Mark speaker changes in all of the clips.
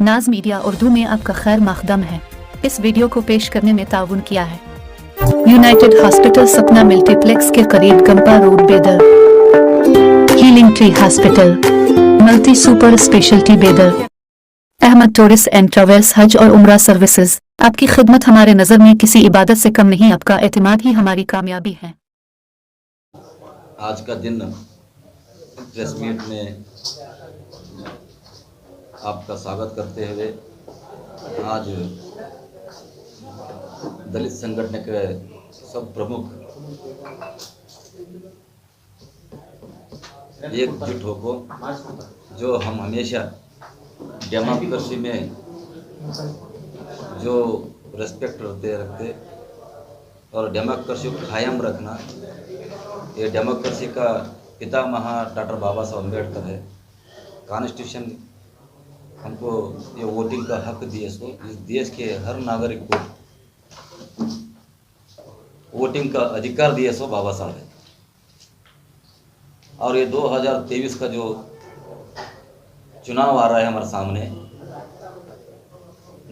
Speaker 1: नाज मीडिया उर्दू में आपका खैर मकदम है। इस वीडियो को पेश करने में ताउन किया है यूनाइटेड हॉस्पिटल सपना मल्टीप्लेक्स के करीब गंपा रोड बेदर, healing tree hospital multi super speciality बेदर, अहमद टूरिस्ट एंड ट्रेवल्स हज और उम्रा सर्विसेज। आपकी खिदमत हमारे नज़र में किसी इबादत से कम नहीं, आपका एतमाद ही हमारी कामयाबी है।
Speaker 2: आज का दिन प्रेस मीट में आपका स्वागत करते हुए आज दलित संगठन के सब प्रमुख एकजुट होकर जो हम हमेशा डेमोक्रेसी में जो रेस्पेक्ट रखते और डेमोक्रेसी को कायम रखना, ये डेमोक्रेसी का पितामह डॉक्टर बाबा साहब अम्बेडकर है। कॉन्स्टिट्यूशन हमको ये वोटिंग का हक दिए, सो इस देश के हर नागरिक को वोटिंग का अधिकार दिए सो बाबा साहब है। और ये 2023 का जो चुनाव आ रहा है हमारे सामने,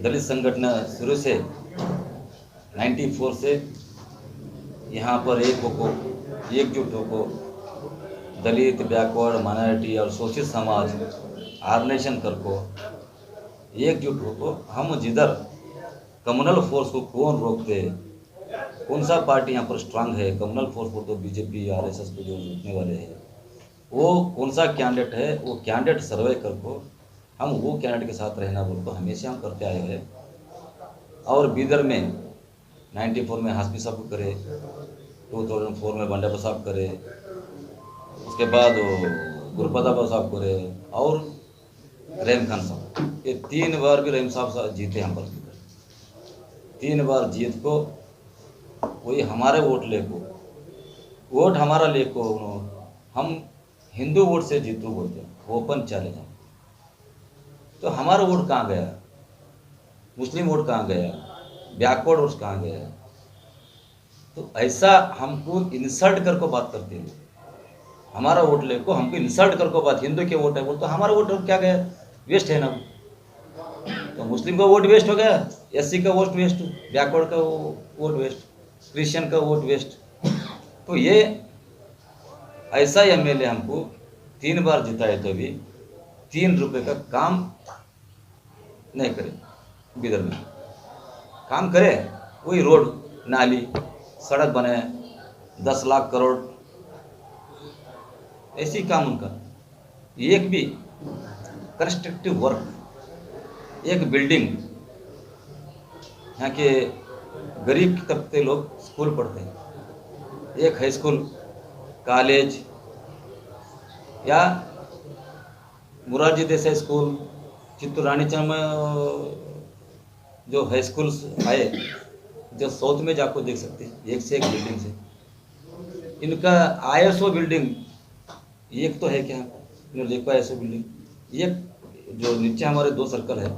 Speaker 2: दलित संगठन शुरू से 94 से यहाँ पर एकजुट होकर दलित, बैकवर्ड, माइनॉरिटी और शोषित समाज ऑर्गेनाइजेशन करको एकजुट होकर हम जिधर कम्युनल फोर्स को कौन रोकते, कौन सा पार्टी यहाँ पर स्ट्रांग है, कम्युनल फोर्स को तो बीजेपी आरएसएस को जो रोकने वाले हैं, वो कौन सा कैंडिडेट है, वो कैंडिडेट सर्वे करको हम वो कैंडिडेट के साथ रहना बोल तो हमेशा हम करते आए हैं। और बीदर में 94 में हास्पी साहब करे, 2004 में बंडा साहब करे, उसके बाद गुरपदा साहब करे और रहीम खान साहब, ये 3 बार भी रहीम साहब जीते हम पर। 3 बार जीत को वही हमारे वोट ले को, वोट हमारा ले को हम हिंदू वोट से जीतू बोलते ओपन चैलेंज। तो हमारा वोट कहाँ गया, मुस्लिम वोट कहाँ गया, बैकवर्ड वोट कहाँ गया? तो ऐसा हमको इंसल्ट करके बात करते हैं। हमारा वोट ले को हमको इंसल्ट करके बात, हिंदू के वोट है बोल तो हमारा वोट क्या गया, वेस्ट है ना। तो मुस्लिम का वोट वेस्ट हो गया, एससी का वोट वेस्ट, बैकवर्ड का वोट वेस्ट, क्रिश्चियन का वोट वेस्ट। तो ये ऐसा एमएलए हमको 3 बार जिताए तो भी 3 रुपए का काम नहीं करे। बिदर में काम करे, वही रोड, नाली, सड़क बने, 10 लाख करोड़ ऐसी काम उनका। एक भी कंस्ट्रक्टिव वर्क, एक बिल्डिंग, यहाँ के गरीब तबके लोग स्कूल पढ़ते हैं, एक हाई स्कूल, कॉलेज या मुरारजी देसाई स्कूल, चित्तूर रानीचंद में जो हाई स्कूल आए, जो साउथ में जाकर देख सकते हैं, एक से एक बिल्डिंग से। इनका आईएसओ बिल्डिंग एक तो है क्या, लेको आईएसओ बिल्डिंग, एक जो नीचे हमारे 2 सर्कल है,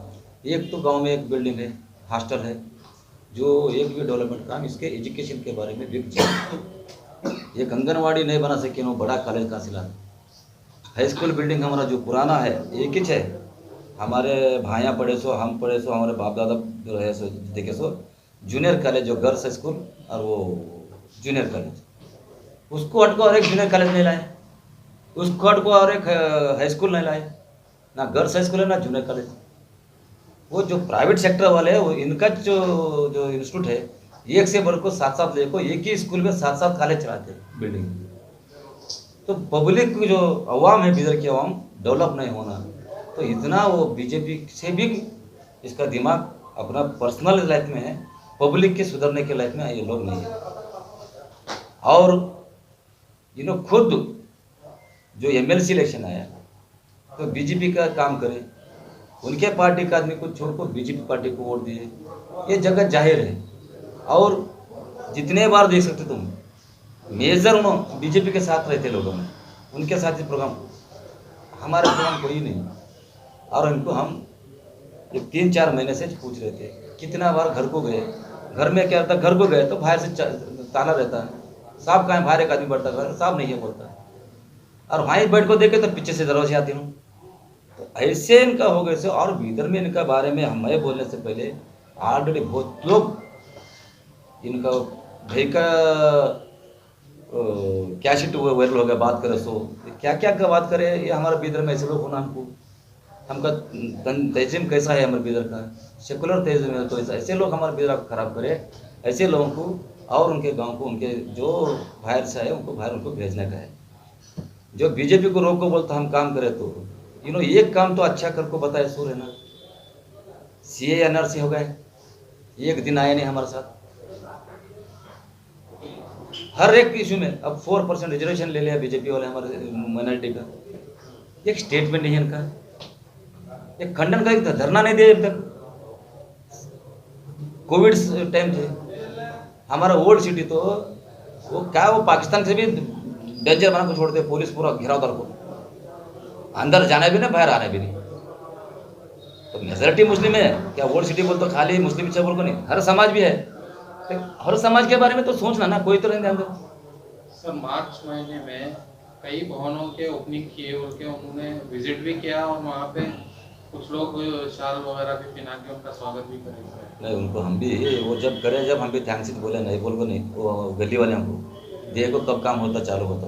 Speaker 2: एक तो गांव में एक बिल्डिंग है, हॉस्टल है, जो एक भी डेवलपमेंट काम इसके एजुकेशन के बारे में एक आंगनवाड़ी नहीं बना सके, वो बड़ा कॉलेज कहाँ से ला। हाई स्कूल बिल्डिंग हमारा जो पुराना है एक ही है, हमारे भाइयाँ पढ़े सो, हम पढ़े सो, हमारे बाप दादा जो रहे सो देखे सो, जूनियर कॉलेज जो गर्ल्स हाई स्कूल और वो जूनियर कॉलेज, उसको हटको और एक जूनियर कॉलेज नहीं लाए, उसको हटको और एक हाई स्कूल नहीं लाए, ना गर्ल्स हाई स्कूल है ना जूनियर कॉलेज। वो जो प्राइवेट सेक्टर वाले हैं, वो इनका जो इंस्टीट्यूट है, एक से बढ़ को 7-7 लेको एक ही स्कूल में 7-7 कॉलेज चलाते हैं बिल्डिंग। तो पब्लिक जो अवाम है, बिदर की अवाम डेवलप नहीं होना, तो इतना वो बीजेपी से भी इसका दिमाग अपना पर्सनल लाइफ में है, पब्लिक के सुधरने के लाइफ में ये लोग नहीं है। और खुद जो एमएलसी इलेक्शन आया तो बीजेपी का काम करे, उनके पार्टी का आदमी को छोड़कर बीजेपी पार्टी को वोट दिए, ये जगह जाहिर है। और जितने बार देख सकते तुम, मेजर उन्होंने बीजेपी के साथ रहते लोगों में, उनके साथ ही प्रोग्राम, हमारा प्रोग्राम कोई नहीं। और इनको हम 3-4 महीने से पूछ रहे थे, कितना बार घर को गए, घर में क्या रहता, घर को गए तो बाहर से ताला रहता है, साहब कहाँ, बाहर एक आदमी बढ़ता है, साहब नहीं है बोलता, और वहीं बैठ को देखे तो पीछे से दरवाजे आती हूँ। तो ऐसे इनका हो गए से, और भीतर में इनका बारे में हमें बोलने से पहले ऑलरेडी बहुत लोग इनका भाई का क्या शीट वायरल हो गया, बात करे सो क्या क्या का बात करे। ये हमारे बीदर में ऐसे लोग होना हमका तहजीम कैसा है हमारे बीदर का, सेकुलर तहजीम है, तो ऐसे लोग हमारे बीदर को खराब करे। ऐसे लोगों को और उनके गांव को, उनके जो बाहर से आए उनको बाहर उनको भेजने का है। जो बीजेपी को रोको बोलता हम काम करें, तो एक काम तो अच्छा कर को बताए सूर है ना, CA NRC हो गए, एक दिन आए नहीं हमारे साथ। हर एक इशू में अब 4% रिजर्वेशन ले लिया बीजेपी वाले हमारे माइनॉरिटी का। एक स्टेटमेंट नहीं है इनका, एक खंडन का एक धरना नहीं दिया अब तक। कोविड टाइम थे, हमारा ओल्ड सिटी तो वो क्या, वो पाकिस्तान से भी डेंजर बना को छोड़ते, पुलिस पूरा घेराव को, अंदर जाना भी नहीं बाहर आना भी नहीं। तो मेजोरिटी मुस्लिम है, क्या ओल्ड सिटी बोल तो खाली मुस्लिम अच्छा बोल को नहीं, हर समाज भी है। तो हर समाज के बारे में तो सोचना ना, कोई तो नहीं ध्यान दो।
Speaker 3: सर मार्च महीने में कई भवनों के ओपनिंग किए और के उन्होंने विजिट भी किया और वहाँ पे कुछ लोग शाल वगैरह भी पहना के उनका स्वागत भी करेंगे।
Speaker 2: नहीं, उनको हम भी वो जब करे, जब हम भी थैंक्स बोले, नहीं बोल को नहीं, वो गली वाले हमको देखो कब काम होता चालू होता,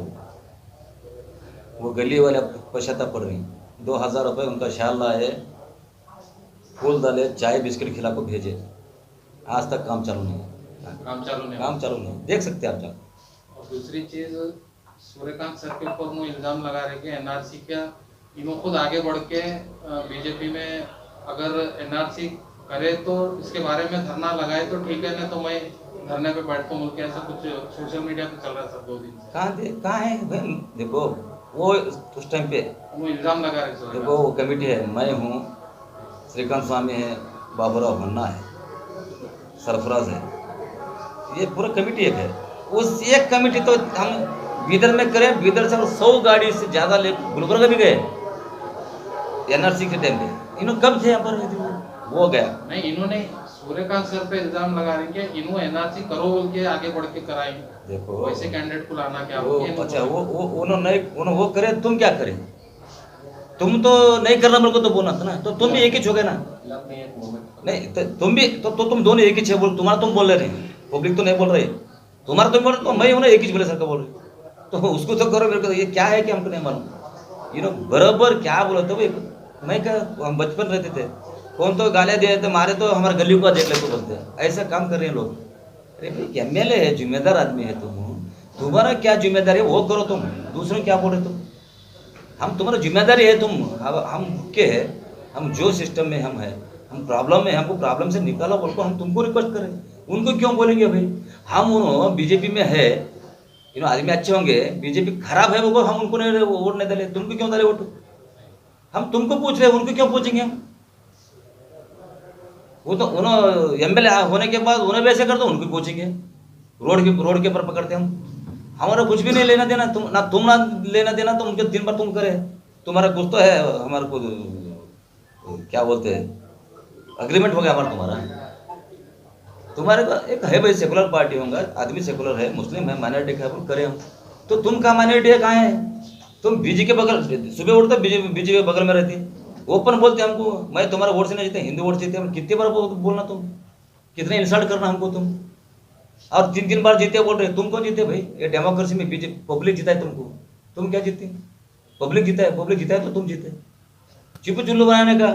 Speaker 2: वो गली वाले पश्चाताप पड़ रही। 2000 रुपये उनका शाल लाए, फूल डाले, चाय बिस्किट खिला को भेजे, आज तक काम चालू नहीं है।
Speaker 3: काम चालू नहीं
Speaker 2: देख सकते हैं आप जाकर।
Speaker 3: और दूसरी चीज, सूर्यकांत सर के ऊपर वो इल्जाम लगा रहे कि NRC का इन्हों खुद आगे बढ़ के बीजेपी में अगर NRC करे तो इसके बारे में धरना लगाए तो ठीक है, नहीं तो मैं धरने पे बैठता हूँ, ऐसा कुछ सोशल मीडिया पे चल रहा है सर 2 दिन से।
Speaker 2: कहाँ है भाई, देखो वो उस टाइम पे
Speaker 3: वो इल्जाम लगा रहे सर।
Speaker 2: देखो वो कमेटी है, मैं हूँ, श्रीकांत स्वामी है, बाबूराव भन्ना है, सरफराज है, ये पूरा कमेटी एक है। उस एक कमेटी तो हम बीदर में करें, बीदर से 100 गाड़ी से ज़्यादा ले गुलबर्गा भी गए NRC के टाइम पे। इन्होंने कब थे यहाँ पर, वो गया
Speaker 3: नहीं, इन्होंने सूर्यकांत सर पे इल्जाम लगा रहे कि इन्होंने NRC करो बोल के आगे बढ़ के कराएंगे।
Speaker 2: देखो
Speaker 3: वैसे कैंडिडेट को लाना क्या
Speaker 2: वो, अच्छा वो उन्होंने वो करे, तुम क्या करें, तुम तो नहीं करना मेरे को तो बोलना था ना, तो तुम भी एक ही हो गए ना। नहीं तो तुम भी तो तुम दोनों एक ही बोल, तुम्हारा तुम बोल रहे, पब्लिक तो नहीं बोल रही, तुम्हारा तुम बोल रहे, तो मैं हूँ ना एक ही बोले सर का बोल रहे, तो उसको तो करो, मेरे को ये क्या है कि हमको नहीं मालूम। बराबर क्या बोला तो भाई, मैं क्या, हम बचपन रहते थे, कौन तो गालियाँ दे थे, मारे तो हमारे गली को देख ले तो बोलते हैं, ऐसा काम कर रहे हैं लोग। अरे भाई MLA है, जिम्मेदार आदमी है तुम, तुम्हारा क्या जिम्मेदारी है वो करो, तुम दूसरों क्या बोल रहे तुम, हम तुम्हारा जिम्मेदारी है, तुम हम भूखे हैं, हम जो सिस्टम में हम है, हम प्रॉब्लम में, हमको प्रॉब्लम से निकाला बोल को हम तुमको रिक्वेस्ट करें, उनको क्यों बोलेंगे भाई। हम उन्होंने बीजेपी में है, आदमी अच्छे होंगे, बीजेपी खराब है वो, हम उनको नहीं वोट नहीं डाले, तुमको क्यों डाले वोट, हम तुमको पूछ रहे, उनको क्यों पूछेंगे हम। वो तो उन्होंने MLA होने के बाद उन्हें वैसे कर दो, उनको पूछेंगे, रोड के पर पकड़ते हम, हमारा कुछ भी नहीं लेना देना, तुम ना लेना देना, तो उनके दिन भर तुम करे, तुम्हारा कुछ तो है, हमारे को क्या बोलते हैं, अग्रीमेंट हो गया हमारा, तुम्हारे का एक है भाई, सेकुलर पार्टी होगा, आदमी सेकुलर है, मुस्लिम है, माइनॉरिटी का करे हम, तो तुम कहाँ माइनॉरिटी है, कहाँ है तुम, बीजेपी के बगल, सुबह उठते बीजेपी के बगल में रहती, ओपन बोलते हमको, मैं तुम्हारा वोट से नहीं जीते, हिंदू वोट जीते, हम कितनी बार बोलना, तुम कितने इंसल्ट करना हमको तुम, और 3 बार जीते बोल रहे, तुम कौन जीते भाई, ये डेमोक्रेसी में बीजेपी पब्लिक जीता है तुमको, तुम क्या जीते, पब्लिक जीता है तो तुम जीते, चिपू चुल्लू बनाने का।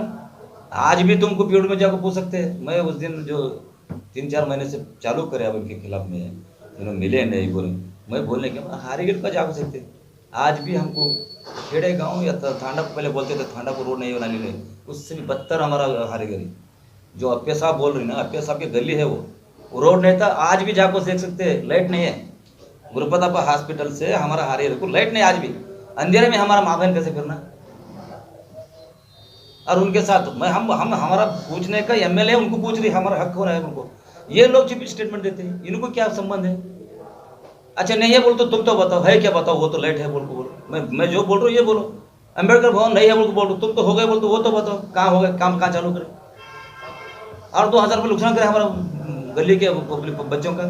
Speaker 2: आज भी तुमको पीड़ में जाकर पूछ सकते हैं, मैं उस दिन जो 3-4 महीने से चालू करे अब इनके खिलाफ में, इन्होंने मिले नहीं बोले, मैं बोलने के हारीगढ़ का जा सकते, आज भी हमको खेड़े गांव या थांडा को पहले बोलते थे, थांडा को रोड नहीं बनाने नहीं, उससे भी बदतर हमारा हारीगढ़, जो अप्पे साहब बोल रही ना, अप्पे साहब की गली है वो रोड नहीं था, आज भी जाको देख सकते हैं, लाइट नहीं है, गुरुप्रताप हॉस्पिटल से हमारा हारीगढ़ को लाइट नहीं, आज भी अंधेरे में हमारा माँ बहन कैसे फिरना, और उनके साथ मैं हम हमारा पूछने का MLA उनको पूछ रही, हमारा हक हो रहा है उनको, ये लोग चिप स्टेटमेंट देते हैं, इनको क्या संबंध है। अच्छा नहीं है बोल तो तुम तो बताओ, है क्या बताओ, वो तो लाइट है बोल को बोलो, मैं जो बोल रहा हूँ ये बोलो, अम्बेडकर भवन नहीं है बोल को बोल रहा, तुम तो हो गए बोल तो वो तो बताओ कहाँ हो गए, काम कहाँ चालू करे, और 2000 रुपये नुकसान करे हमारा गली के बच्चों का।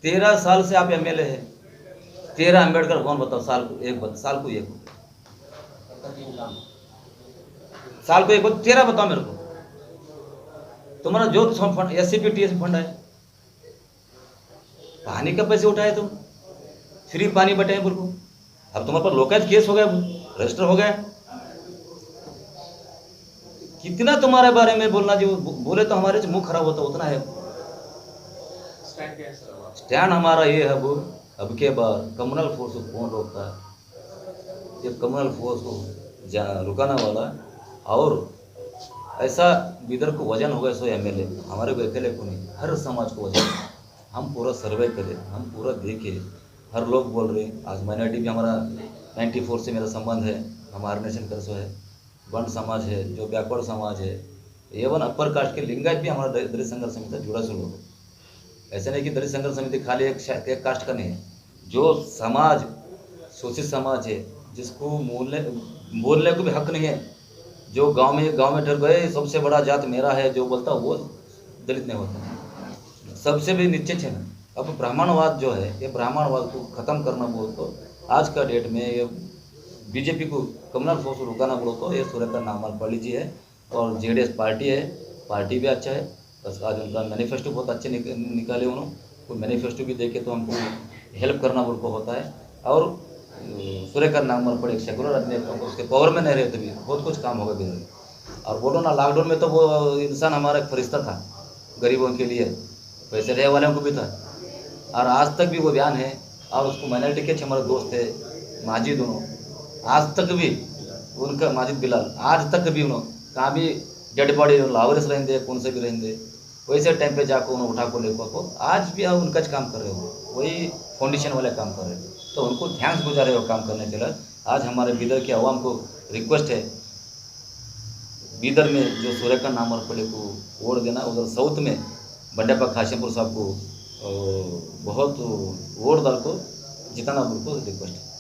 Speaker 2: 13 साल से आप MLA है, 13 अम्बेडकर कौन बताओ? साल को एक साल को एक साल को एक 13 बताओ मेरे को। तुम्हारा जो फंड SCP-TS फंड है, पानी का पैसे उठाए तुम, फ्री पानी बटे हैं बिल्कुल। अब तुम्हारे पर लोकायत केस हो गया, रजिस्टर हो गया। कितना तुम्हारे बारे में बोलना, जो बोले तो हमारे मुंह खराब होता उतना है। स्टैंड हमारा ये है वो, अब के बाद कम्युनल फोर्स को कौन रोकता है? ये कम्युनल फोर्स को रुकाने वाला, और ऐसा बिदर को वजन हो गया। सो MLA हमारे को अकेले को नहीं, हर समाज को वजन। हम पूरा सर्वे करें, हम पूरा देखें, हर लोग बोल रहे हैं। आज माइनॉरिटी भी हमारा 94 से मेरा संबंध है, हम आर्गनाइजेशन कर सो है, वर्ण समाज है, जो बैकवर्ड समाज है, एवं अपर कास्ट के लिंगायत भी हमारा दलित संघर्ष समिति से जुड़ा से लोग। ऐसे नहीं कि दलित संघर्ष समिति खाली एक कास्ट का नहीं है। जो समाज शोषित समाज है, जिसको बोलने को भी हक नहीं है, जो गांव में डर गए सबसे बड़ा जात मेरा है जो बोलता, वो दलित नहीं होता, सबसे भी नीचे है ना। अब ब्राह्मणवाद जो है, ये ब्राह्मणवाद को ख़त्म करना बोलो तो आज का डेट में ये बीजेपी को कम्युनल फोर्स को रुकाना बोलो तो ये सूर्य का नाम पढ़ लीजिए है। और JDS पार्टी है, पार्टी भी अच्छा है। बस आज उनका मैनिफेस्टो बहुत अच्छे निकाले उन्होंने, कोई मैनिफेस्टो भी देखे तो हमको हेल्प करना उनको होता है। और सूर्य का नाम पड़े एक सेकुलर आदमी, उसके पावर में नहीं रहते भी बहुत कुछ काम होगा बिजनेस। और बोलो ना, लॉकडाउन में तो वो इंसान हमारा एक फरिश्ता था, गरीबों के लिए, पैसे रहे वालों को भी था, और आज तक भी वो बयान है। और उसको माइनॉरिटी के हमारे दोस्त है माजिद, उन्होंने आज तक भी उनका माजिद बिलाल, आज तक भी उन्होंने कहाँ भी डेड बॉडी लावरेस रहेंगे, कौन से भी रहेंगे, वैसे टाइम पे जाकर उन्हें उठा को लेकर को आज भी उनका काम कर रहे हो, वही फाउंडेशन वाले काम कर रहे हो, तो उनको थैंक्स गुजारे हो काम करने के लिए। आज हमारे बीदर के अवाम को रिक्वेस्ट है, बीदर में जो सूर्य का नाम और पड़े को वोट देना, उधर साउथ में बंडेपा खाशिमपुर साहब को बहुत वोट डाल को जिताना उनको रिक्वेस्ट है।